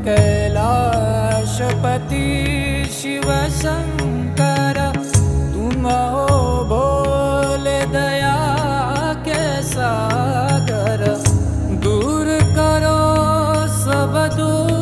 कैलाशपति शिव शंकर, तुम हो भोले दया के सागर। दूर करो सब दुख